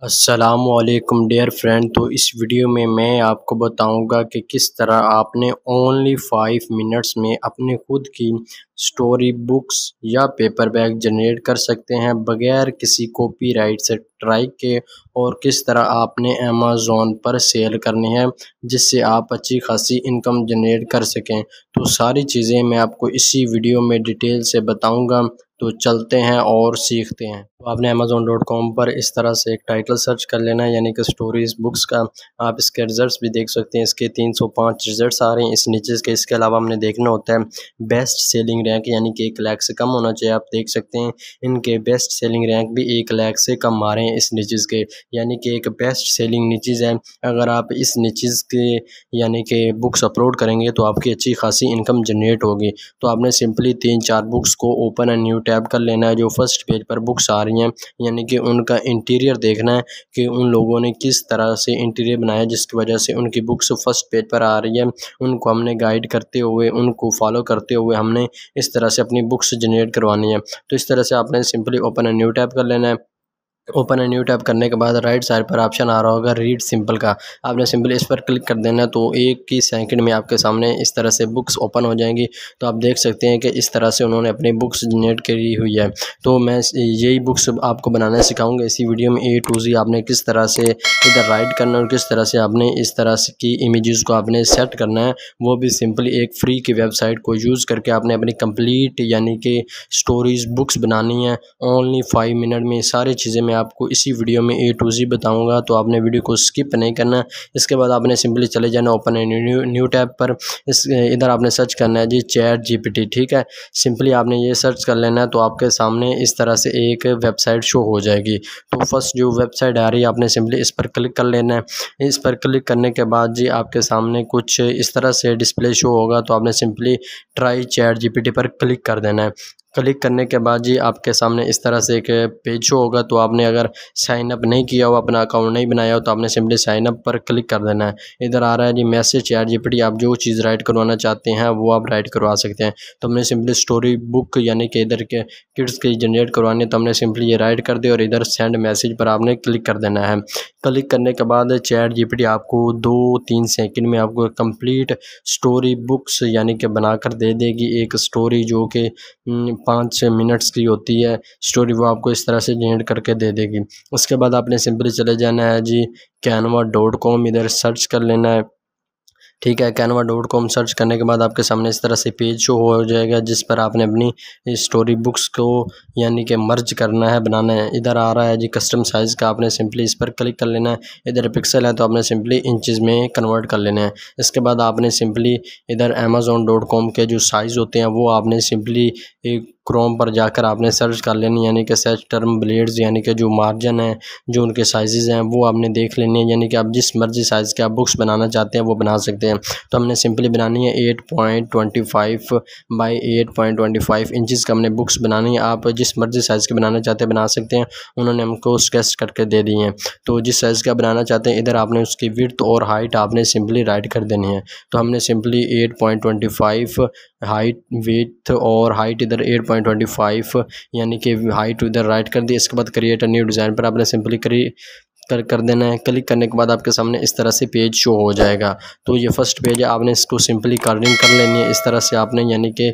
अस्सलामुअलैकुम dear friend. तो इस वीडियो में मैं आपको बताऊंगा कि किस तरह आपने ओनली 5 मिनट्स में अपने खुद की स्टोरी बुक्स या पेपर बैग जनरेट कर सकते हैं बगैर किसी कॉपीराइट से ट्राई के, और किस तरह आपने अमेज़ॉन पर सेल करनी है जिससे आप अच्छी खासी इनकम जनरेट कर सकें। तो सारी चीज़ें मैं आपको इसी वीडियो में डिटेल से बताऊंगा। तो चलते हैं और सीखते हैं। तो आपने amazon.com पर इस तरह से एक टाइटल सर्च कर लेना है, यानी कि स्टोरीज बुक्स का। आप इसके रिजल्ट्स भी देख सकते हैं, इसके 305 रिजल्ट्स आ रहे हैं इस नीचे के। इसके अलावा हमने देखना होता है बेस्ट सेलिंग रैंक, यानी कि 1 लाख से कम होना चाहिए। आप देख सकते हैं इनके बेस्ट सेलिंग रैंक भी 1 लाख से कम आ रहे हैं इस नीचेज़ के, यानी कि एक बेस्ट सेलिंग नीचेज़ है। अगर आप इस नीचेज़ के यानी कि बुक्स अपलोड करेंगे तो आपकी अच्छी खासी इनकम जनरेट होगी। तो आपने सिंपली 3-4 बुक्स को ओपन एंड न्यू टैब कर लेना है। जो फर्स्ट पेज पर बुक्स आ रही हैं, यानी कि उनका इंटीरियर देखना है कि उन लोगों ने किस तरह से इंटीरियर बनाया जिसकी वजह से उनकी बुक्स फर्स्ट पेज पर आ रही है। उनको हमने गाइड करते हुए, उनको फॉलो करते हुए हमने इस तरह से अपनी बुक्स जनरेट करवानी है। तो इस तरह से आपने simply open and new tab कर लेना है। ओपन एंड न्यू टैब करने के बाद राइट साइड पर ऑप्शन आ रहा होगा रीड सिंपल का, आपने सिंपली इस पर क्लिक कर देना है। तो एक ही सेकंड में आपके सामने इस तरह से बुक्स ओपन हो जाएंगी। तो आप देख सकते हैं कि इस तरह से उन्होंने अपनी बुक्स जनरेट करी हुई है। तो मैं यही बुक्स आपको बनाना सिखाऊंगा इसी वीडियो में। A to Z आपने किस तरह से इधर राइट करना है और किस तरह से आपने इस तरह से की इमेजेस को आपने सेट करना है, वो भी सिंपली एक फ्री की वेबसाइट को यूज़ करके आपने अपनी कंप्लीट यानी कि स्टोरीज बुक्स बनानी है ओनली 5 मिनट में। सारी चीज़ें मैं आपको इसी वीडियो में A to Z बताऊंगा, तो आपने वीडियो को स्किप नहीं करना। इसके बाद आपने सिंपली चले जाना ओपन एंड न्यू टैब पर। इधर आपने सर्च करना है जी चैट GPT, ठीक है। सिंपली आपने ये सर्च कर लेना है तो आपके सामने इस तरह से एक वेबसाइट शो हो जाएगी। तो फर्स्ट जो वेबसाइट आ रही है आपने सिंपली इस पर क्लिक कर लेना है। इस पर क्लिक करने के बाद जी आपके सामने कुछ इस तरह से डिस्प्ले शो होगा। तो आपने सिंपली ट्राई चैट GPT पर क्लिक कर देना है। क्लिक करने के बाद जी आपके सामने इस तरह से एक पेज शो होगा। तो आपने अगर साइन अप नहीं किया हो, अपना अकाउंट नहीं बनाया हो, तो आपने सिंपली साइन अप पर क्लिक कर देना है। इधर आ रहा है जी मैसेज चैट GPT, आप जो चीज़ राइट करवाना चाहते हैं वो आप राइट करवा सकते हैं। तो हमने सिंपली स्टोरी बुक यानी कि इधर के किड्स की जनरेट करवानी है, तो हमने सिंपली ये राइट कर दिया और इधर सेंड मैसेज पर आपने क्लिक कर देना है। क्लिक करने के बाद चैट GPT आपको 2-3 सेकंड में आपको कंप्लीट स्टोरी बुक्स यानी कि बनाकर दे देगी। एक स्टोरी जो कि 5 मिनट्स की होती है स्टोरी, वो आपको इस तरह से जनरेट करके दे देगी। उसके बाद आपने सिंपली चले जाना है जी canva.com, इधर सर्च कर लेना है, ठीक है। canva.com सर्च करने के बाद आपके सामने इस तरह से पेज शो हो जाएगा जिस पर आपने अपनी स्टोरी बुक्स को यानी कि मर्ज करना है, बनाना है। इधर आ रहा है जी कस्टम साइज़ का, आपने सिंपली इस पर क्लिक कर लेना है। इधर पिक्सल है तो आपने सिंपली इंचज़ में कन्वर्ट कर लेना है। इसके बाद आपने सिंपली इधर amazon.com के जो साइज़ होते हैं वो आपने सिंपली एक क्रोम पर जाकर आपने सर्च कर लेनी, यानी कि सर्च टर्म ब्लेड्स, यानी कि जो मार्जिन है, जो उनके साइज़ हैं वो आपने देख लेनी है, यानी कि आप जिस मर्जी साइज़ के आप बुक्स बनाना चाहते हैं वो बना सकते हैं। तो हमने सिंपली बनानी है 8.25 बाई 8.25 इंचज़ का हमने बुक्स बनानी है। आप जिस मर्जी साइज़ के बनाना चाहते हैं बना सकते हैं, उन्होंने हमको स्केच करके दे दी हैं। तो जिस साइज़ का बनाना चाहते हैं इधर आपने उसकी विड्थ और हाइट आपने सिंपली राइट कर देनी है। तो हमने सिंपली 8.25 हाइट, विड्थ और हाइट इधर 8.25 यानी कि हाइट इधर राइट कर दी। इसके बाद क्रिएट अ न्यू डिज़ाइन पर आपने सिंपली कर देना है। क्लिक करने के बाद आपके सामने इस तरह से पेज शो हो जाएगा। तो ये फर्स्ट पेज है, आपने इसको सिंपली कलरिंग कर लेनी है इस तरह से आपने, यानी कि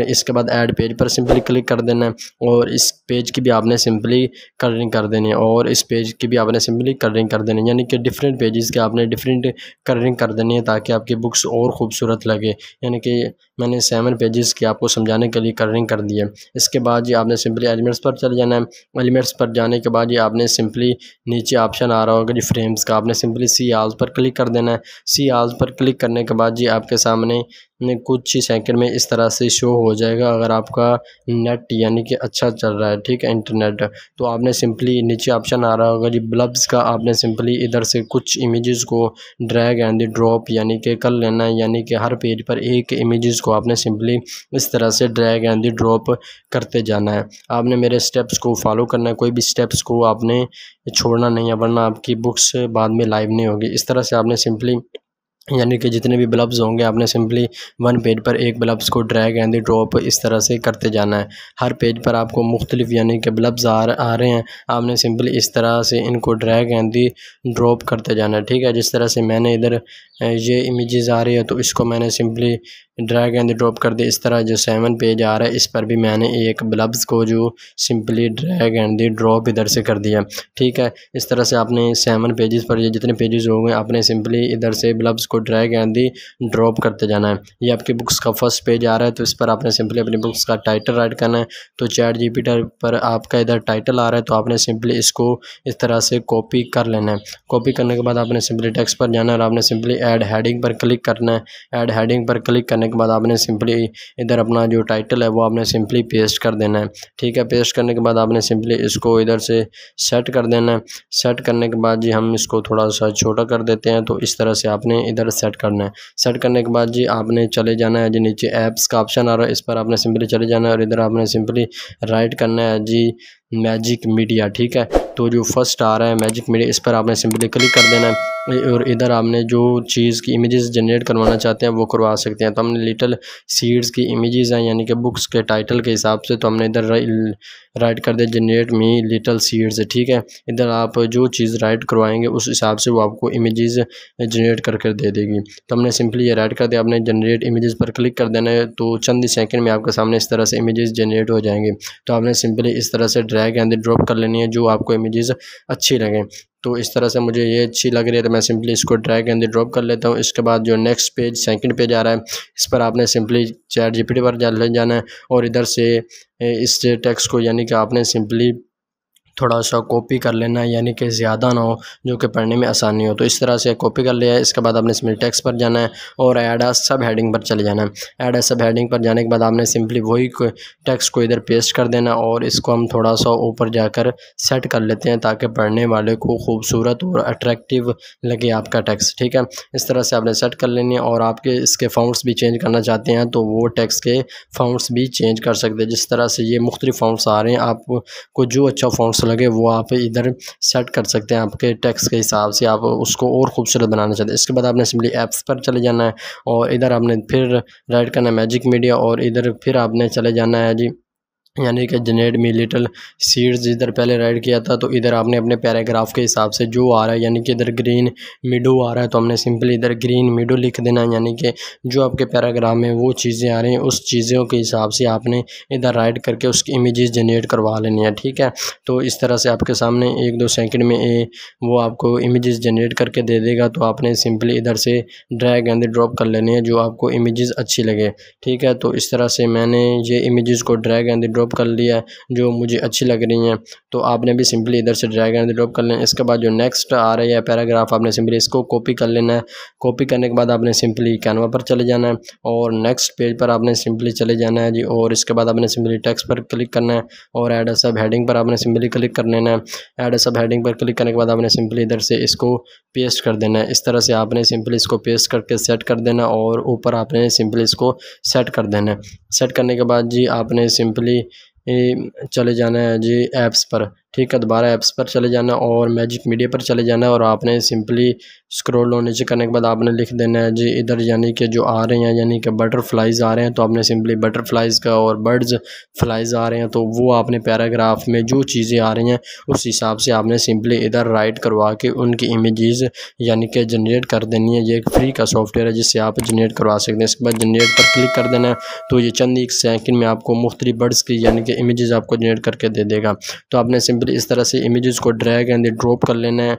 इसके बाद ऐड पेज पर सिंपली क्लिक कर देना है और इस पेज की भी आपने सिंपली कलरिंग कर देनी है और इस पेज की भी आपने सिंपली कलरिंग कर देनी है, यानी कि डिफरेंट पेजेस के आपने डिफरेंट कलरिंग कर देनी है ताकि आपकी बुक्स और खूबसूरत लगे। यानी कि मैंने 7 पेजेस की आपको समझाने के लिए कलरिंग कर दी है। इसके बाद जी आपने सिंपली एलिमेंट्स पर चले जाना है। एलिमेंट्स पर जाने के बाद जी आपने सिंपली नीचे ऑप्शन आ रहा होगा जी फ्रेम्स का, आपने सिंपली सी आल्स पर क्लिक कर देना है। सी आल्स पर क्लिक करने के बाद जी आपके सामने कुछ ही सेकंड में इस तरह से शो हो जाएगा अगर आपका नेट यानी कि अच्छा चल रहा है, ठीक है, इंटरनेट। तो आपने सिंपली नीचे ऑप्शन आ रहा होगा जी ब्लब्स का, आपने सिंपली इधर से कुछ इमेजेस को ड्रैग एंड ड्रॉप यानी कि कर लेना है, यानी कि हर पेज पर एक इमेजेस को आपने सिंपली इस तरह से ड्रैग एंड ड्रॉप करते जाना है। आपने मेरे स्टेप्स को फॉलो करना है, कोई भी स्टेप्स को आपने छोड़ना नहीं है वरना आपकी बुक्स बाद में लाइव नहीं होगी। इस तरह से आपने सिंपली यानी कि जितने भी ब्लब्स होंगे आपने सिंपली वन पेज पर एक ब्लब्स को ड्रैग एंड ड्रॉप इस तरह से करते जाना है। हर पेज पर आपको मुख्तलिफ यानी कि ब्लब्स आ रहे हैं, आपने सिंपली इस तरह से इनको ड्रैग एंड ड्रॉप करते जाना है। ठीक है, जिस तरह से मैंने इधर ये इमेजेस आ रही है तो इसको मैंने सिंपली ड्रैग एंड ड्रॉप कर दिया। इस तरह जो 7 पेज आ रहा है इस पर भी मैंने एक ब्लब्स को जो सिंपली ड्रैग एंड ड्रॉप इधर से कर दिया। ठीक है, इस तरह से आपने 7 पेजेस पर ये जितने पेजेस होंगे आपने सिंपली इधर से ब्लब्स को ड्रैग एंड ड्रॉप करते जाना है। ये आपकी बुक्स का फर्स्ट पेज आ रहा है तो इस पर आपने सिंपली अपनी बुक्स का टाइटल राइट करना है। तो चैट जीपीटी पर आपका इधर टाइटल आ रहा है तो आपने सिंपली इसको इस तरह से कॉपी कर लेना है। कॉपी करने के बाद आपने सिंपली टेक्स्ट पर जाना है और आपने सिंपली ऐड हेडिंग पर क्लिक करना है। ऐड हेडिंग पर क्लिक करने के बाद आपने सिंपली इधर अपना जो टाइटल है वो आपने सिंपली पेस्ट कर देना है। ठीक है, पेस्ट करने के बाद आपने सिंपली इसको इधर से सेट कर देना है। सेट करने के बाद जी हम इसको थोड़ा सा छोटा कर देते हैं तो इस तरह से आपने इधर सेट करना है। सेट करने के बाद जी आपने चले जाना है जी नीचे ऐप्स का ऑप्शन आ रहा है इस पर आपने सिंपली चले जाना है और इधर आपने सिंपली राइट करना है जी मैजिक मीडिया। ठीक है, तो जो फर्स्ट आ रहा है मैजिक मीडिया इस पर आपने सिंपली क्लिक कर देना है और इधर आपने जो चीज़ की इमेजेस जनरेट करवाना चाहते हैं वो करवा सकते हैं। तो हमने लिटिल सीड्स की इमेजेस हैं यानी कि बुक्स के टाइटल के हिसाब से, तो हमने इधर राइट कर दिया जनरेट मी लिटिल सीड्स। ठीक है, इधर आप जो चीज़ राइट करवाएंगे उस हिसाब से वो आपको इमेजेस जनरेट करके दे देगी। तो हमने सिंपली ये राइट कर दिया, आपने जनरेट इमेजेस पर क्लिक कर देना है तो चंद सेकंड में आपके सामने इस तरह से इमेजेस जनरेट हो जाएंगे। तो आपने सिंपली इस तरह से ड्रैग एंड ड्रॉप कर लेनी है जो आपको इमेजेस अच्छी लगें। तो इस तरह से मुझे ये अच्छी लग रही है तो मैं सिंपली इसको ड्रैग एंड ड्रॉप कर लेता हूँ। इसके बाद जो नेक्स्ट पेज सेकंड पेज आ रहा है इस पर आपने सिंपली चैट जीपीटी पर जाना है और इधर से इस टेक्स्ट को यानी कि आपने सिंपली थोड़ा सा कॉपी कर लेना है यानी कि ज़्यादा ना हो जो कि पढ़ने में आसानी हो। तो इस तरह से कॉपी कर लिया है। इसके बाद आपने सिंपली टेक्स्ट पर जाना है और ऐड अ सब हेडिंग पर चले जाना है। ऐड अ सब हेडिंग पर जाने के बाद आपने सिंपली वही टेक्स्ट को इधर पेस्ट कर देना और इसको हम थोड़ा सा ऊपर जाकर सेट कर लेते हैं ताकि पढ़ने वाले को खूबसूरत और अट्रैक्टिव लगे आपका टेक्स्ट। ठीक है, इस तरह से आपने सेट कर लेनी है और आपके इसके फ़ॉन्ट्स भी चेंज करना चाहते हैं तो वो टेक्स्ट के फ़ॉन्ट्स भी चेंज कर सकते हैं। जिस तरह से ये मुख्तलिफ फ़ॉन्ट्स आ रहे हैं आपको जो अच्छा फ़ॉन्ट्स लगे वो आप इधर सेट कर सकते हैं आपके टेक्स्ट के हिसाब से, आप उसको और खूबसूरत बनाना चाहते हैं। इसके बाद आपने सिंपली ऐप्स पर चले जाना है और इधर आपने फिर राइट करना है मैजिक मीडिया और इधर फिर आपने चले जाना है जी यानी कि जनरेट मी लिटिल सीड्स। इधर पहले राइट किया था तो इधर आपने अपने पैराग्राफ के हिसाब से जो आ रहा है यानी कि इधर ग्रीन मिडो आ रहा है तो हमने सिंपली इधर ग्रीन मिडो लिख देना है यानी कि जो आपके पैराग्राफ में वो चीज़ें आ रही हैं उस चीज़ों के हिसाब से आपने इधर राइट करके उसकी इमेजेस जनरेट करवा लेनी है। ठीक है, तो इस तरह से आपके सामने 1-2 सेकंड में वो आपको इमेजेस जनरेट करके दे देगा। तो आपने सिंपली इधर से ड्रैग एंड ड्रॉप कर लेनी है जो आपको इमेजेस अच्छी लगे। ठीक है, तो इस तरह से मैंने ये इमेजेस को ड्रैग एंड ड्रॉप कर लिया है जो मुझे अच्छी लग रही हैं। तो आपने भी सिंपली इधर से ड्रैग एंड ड्रॉप कर लेना। इसके बाद जो नेक्स्ट आ रही है पैराग्राफ आपने सिंपली इसको कॉपी कर लेना है। कॉपी करने के बाद आपने सिंपली कैनवा पर चले जाना है और नेक्स्ट पेज पर आपने सिंपली चले जाना है जी और इसके बाद आपने सिंपली टेक्स्ट पर क्लिक करना है और ऐड अ सब हेडिंग पर आपने सिंपली क्लिक कर लेना है। ऐड अ सब हेडिंग पर क्लिक करने के बाद आपने सिंपली इधर से इसको पेस्ट कर देना है। इस तरह से आपने सिंपली इसको पेस्ट करके सेट कर देना और ऊपर आपने सिंपली इसको सेट कर देना है। सेट करने के बाद जी आपने सिंपली चले जाना है जी ऐप्स पर। ठीक है, दोबारा ऐप्स पर चले जाना और मैजिक मीडिया पर चले जाना है और आपने सिंपली स्क्रॉल डाउन नीचे करने के बाद आपने लिख देना है जी इधर यानी कि जो आ रहे हैं यानी कि बटरफ्लाइज आ रहे हैं तो आपने सिंपली बटरफ्लाइज का और बर्ड्स फ्लाइज आ रहे हैं तो वो आपने पैराग्राफ में जो चीज़ें आ रही हैं उस हिसाब से आपने सिंपली इधर राइट करवा के उनकी इमेजेस यानी कि जनरेट कर देनी है। ये एक फ्री का सॉफ्टवेयर है जिससे आप जनरेट करवा सकते हैं। इसके बाद जनरेट पर क्लिक कर देना है तो ये चंद एक सेकंड में आपको मुख्तलिफ बर्ड्स की यानी कि इमेजेस आपको जनरेट करके दे देगा। तो आपने सिंपली इस तरह से इमेजेस को ड्रैग एंड ड्रॉप कर लेना है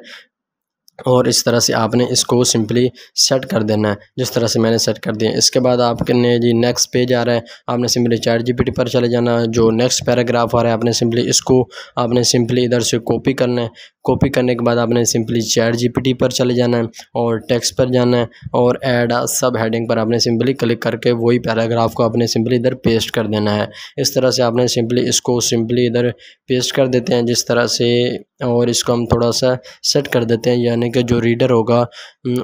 और इस तरह से आपने इसको सिंपली सेट कर देना है जिस तरह से मैंने सेट कर दिया। इसके बाद आपने जी नेक्स्ट पेज आ रहा है आपने सिंपली चैट जीपीटी पर चले जाना है। जो नेक्स्ट पैराग्राफ आ रहा है आपने सिंपली इधर से कॉपी करना है। कॉपी करने के बाद आपने सिंपली चैट जीपीटी पर चले जाना है और टेक्स्ट पर जाना है और ऐड सब हेडिंग पर आपने सिंपली क्लिक करके वही पैराग्राफ को आपने सिंपली इधर पेस्ट कर देना है। इस तरह से आपने सिंपली इसको सिंपली इधर पेस्ट कर देते हैं जिस तरह से और इसको हम थोड़ा सा सेट कर देते हैं यानी यानी कि जो रीडर होगा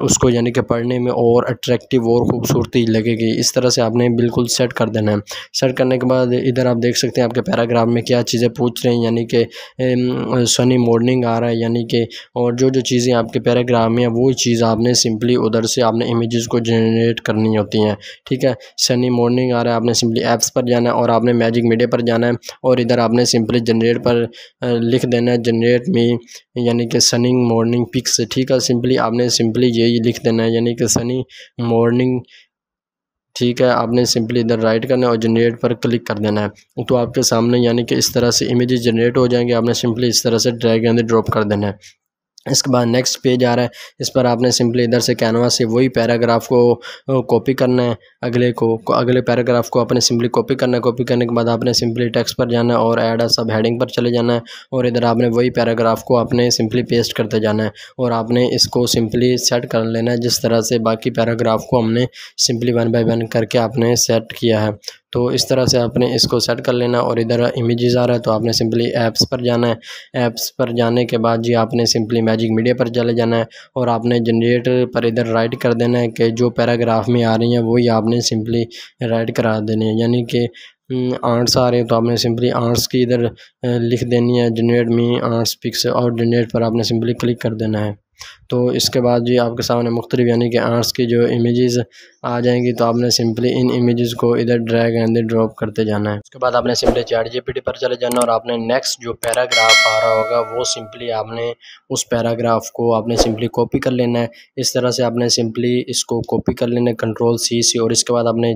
उसको यानी कि पढ़ने में और अट्रैक्टिव और ख़ूबसूरती लगेगी। इस तरह से आपने बिल्कुल सेट कर देना है। सेट करने के बाद इधर आप देख सकते हैं आपके पैराग्राफ में क्या चीज़ें पूछ रहे हैं, यानी कि सनी मॉर्निंग आ रहा है, यानी कि और जो चीज़ें आपके पैराग्राफ में है वो चीज़ आपने सिंपली उधर से आपने इमेजेस को जनरेट करनी होती हैं। ठीक है, सनी मॉर्निंग आ रहा है, आपने सिंपली ऐप्स पर जाना है और आपने मैजिक मीडिया पर जाना है और इधर आपने सिंपली जनरेट पर लिख देना है, जनरेट में यानी कि सनी मॉर्निंग पिक्स। ठीक है, सिंपली आपने सिंपली यही लिख देना है, यानी कि सनी मॉर्निंग। ठीक है, आपने सिंपली इधर राइट करना है और जनरेट पर क्लिक कर देना है। तो आपके सामने यानी कि इस तरह से इमेजेस जनरेट हो जाएंगे। आपने सिंपली इस तरह से ड्रैग एंड ड्रॉप कर देना है। इसके बाद नेक्स्ट पेज आ रहा है, इस पर आपने सिंपली इधर से कैनवास से वही पैराग्राफ को कॉपी करना है। अगले पैराग्राफ को आपने सिंपली कॉपी करना है। कॉपी करने के बाद आपने सिंपली टेक्स्ट पर जाना है और ऐड सब हेडिंग पर चले जाना है और इधर आपने वही पैराग्राफ को आपने सिंपली पेस्ट करते जाना है और आपने इसको सिंपली सेट कर लेना है जिस तरह से बाकी पैराग्राफ को हमने सिंपली 1 बाय 1 करके आपने सेट किया है। तो इस तरह से आपने इसको सेट कर लेना और इधर इमेजेस आ रहा है तो आपने सिंपली ऐप्स पर जाना है। ऐप्स पर जाने के बाद जी आपने सिंपली मैजिक मीडिया पर चले जाना है और आपने जनरेट पर इधर राइट कर देना है कि जो पैराग्राफ में आ रही हैं वही आपने सिंपली राइट करा देने हैं। यानी कि आर्ट्स आ रहे हैं तो आपने सिंपली आर्ट्स की इधर लिख देनी है, जनरेट में आर्ट्स पिक्स, और जनरेट पर आपने सिंपली क्लिक कर देना है। तो इसके बाद जी आपके सामने मुख्तलिफ यानी कि आर्ट्स की जो इमेजेस आ जाएंगी तो आपने सिंपली इन इमेजेस को इधर ड्रैग एंड ड्रॉप करते जाना है। उसके बाद आपने सिंपली ChatGPT पर चले जाना और आपने नेक्स्ट जो पैराग्राफ आ रहा होगा वो सिंपली आपने उस पैराग्राफ को आपने सिंपली कॉपी कर लेना है। इस तरह से आपने सिंपली इसको कॉपी कर लेना है Ctrl+C से और इसके बाद आपने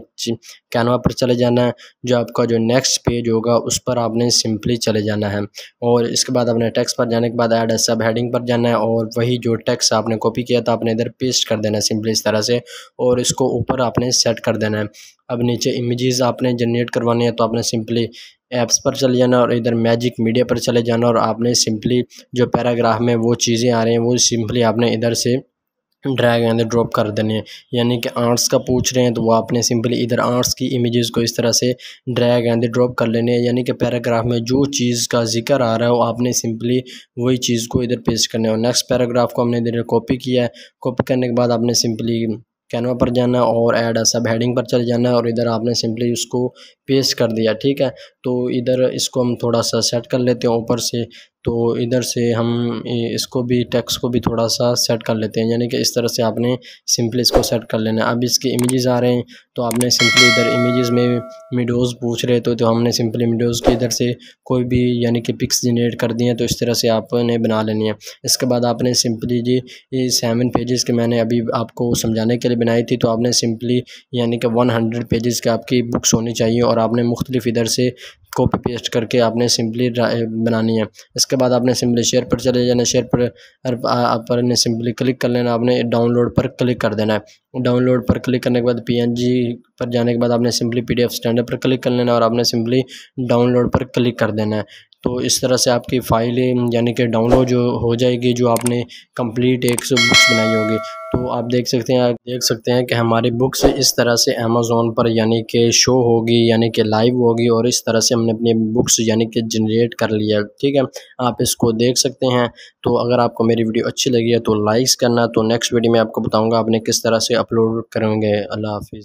कैनवा पर चले जाना है। जो आपका जो नेक्स्ट पेज होगा उस पर आपने सिंपली चले जाना है और इसके बाद आपने टेक्स्ट पर जाने के बाद ऐड सब हेडिंग पर जाना है और वही जो टेक्स्ट आपने कॉपी किया था आपने इधर पेस्ट कर देना है सिंपली इस तरह से और इसको ऊपर आपने सेट कर देना है। अब नीचे इमेजेस आपने जनरेट करवाने हैं तो आपने सिंपली ऐप्स पर चले जाना और इधर मैजिक मीडिया पर चले जाना और आपने सिंपली जो पैराग्राफ में वो चीज़ें आ रही हैं वो सिंपली आपने इधर से ड्रैग एंड ड्रॉप कर देने हैं। यानी कि आर्ट्स का पूछ रहे हैं तो वो आपने सिंपली इधर आर्ट्स की इमेजेस को इस तरह से ड्रैग एंड ड्रॉप कर लेने हैं। यानी कि पैराग्राफ में जो चीज़ का जिक्र आ रहा है वो आपने सिंपली वही चीज़ को इधर पेस्ट करना है। और नेक्स्ट पैराग्राफ को हमने इधर कॉपी किया है। कॉपी करने के बाद आपने सिंपली कैनवा पर जाना और ऐड सब हेडिंग पर चले जाना और इधर आपने सिंपली उसको पेस्ट कर दिया। ठीक है, तो इधर इसको हम थोड़ा सा सेट कर लेते हैं ऊपर से। तो इधर से हम इसको भी टेक्स्ट को भी थोड़ा सा सेट कर लेते हैं। यानी कि इस तरह से आपने सिंपली इसको सेट कर लेना है। अब इसके इमेजेस आ रहे हैं तो आपने सिंपली इधर इमेजेस में विंडोज़ पूछ रहे तो हमने सिंपली विंडोज़ के इधर से कोई भी यानी कि पिक्स जनरेट कर दिए हैं तो इस तरह से आपने बना लेनी है। इसके बाद आपने सिंपली जी ये 7 पेजेस के मैंने अभी आपको समझाने के लिए बनाई थी तो आपने सिंपली यानी कि 100 पेजेस की आपकी बुक्स होनी चाहिए और आपने मुख्तलिफ इधर से कॉपी पेस्ट करके आपने सिंपली बनानी है। इसके बाद आपने सिंपली शेयर पर चले जाना। शेयर पर ने सिंपली क्लिक कर लेना। आपने डाउनलोड पर क्लिक कर देना है। डाउनलोड पर क्लिक करने के बाद PNG पर जाने के बाद आपने सिंपली PDF स्टैंडर्ड पर क्लिक कर लेना और आपने सिंपली डाउनलोड पर क्लिक कर देना है। तो इस तरह से आपकी फ़ाइल यानी कि डाउनलोड जो हो जाएगी जो आपने कंप्लीट 100 बुक्स बनाई होगी। तो आप देख सकते हैं कि हमारी बुक्स इस तरह से अमेज़ॉन पर यानी कि शो होगी, यानी कि लाइव होगी और इस तरह से हमने अपनी बुक्स यानी कि जनरेट कर लिया। ठीक है, आप इसको देख सकते हैं। तो अगर आपको मेरी वीडियो अच्छी लगी है तो लाइक्स करना। तो नेक्स्ट वीडियो में आपको बताऊँगा आपने किस तरह से अपलोड करेंगे। अल्लाह हाफ़िज़।